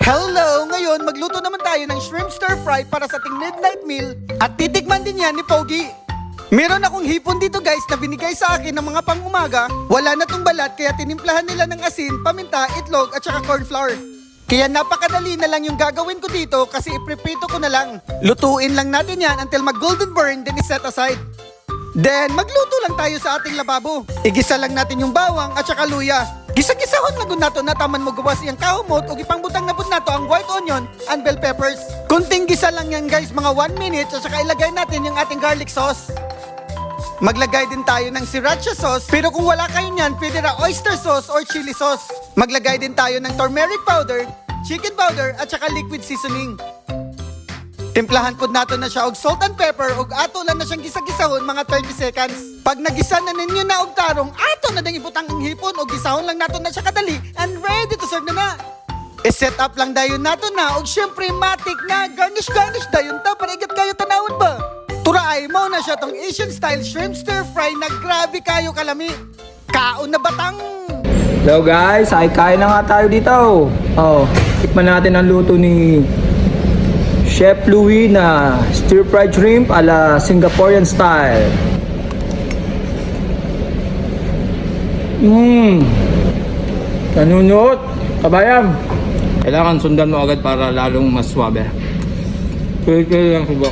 Hello! Ngayon, magluto naman tayo ng shrimp stir fry para sa ating midnight meal at titikman din yan ni Pogi. Meron akong hipon dito guys na binigay sa akin ng mga pang-umaga. Wala na tong balat kaya tinimplahan nila ng asin, paminta, itlog at saka corn flour. Kaya napakadali na lang yung gagawin ko dito kasi iprepito ko na lang. Lutuin lang natin yan until mag-golden burn then iset aside. Then, magluto lang tayo sa ating lababo. Igisa lang natin yung bawang at saka luya. Gisa-gisahon lang nato na taman mo gawas iyang kahumot o ipangbutang na nato ang white onion and bell peppers. Kunting gisa lang yan guys, mga 1 minute at saka ilagay natin yung ating garlic sauce. Maglagay din tayo ng sriracha sauce, pero kung wala kayo niyan, pwede na oyster sauce or chili sauce. Maglagay din tayo ng turmeric powder, chicken powder at saka liquid seasoning. Timplahan po nato na siya og salt and pepper ug ato lang na siyang gisa-gisahon mga 30 seconds. Pag nagisa na ninyo na og tarong, ato na dang ibutang ang hipon ug gisahon lang nato na siya kadali and ready to serve na. I-set up lang dayon nato na ug syempre matik na garnish dayon ta para igat kayo tanawon ba. Turaay mo na siya tong Asian style shrimp stir fry na grabe kayo kalami. Kaon na batang. Hello guys, ay kain na nga tayo dito. Tikman natin ang luto ni Chef Louie na stir-fried shrimp ala Singaporean style. Nanunot, kabayan. Kailangan sundan mo agad para lalong mas swabe. Kaya lang subo.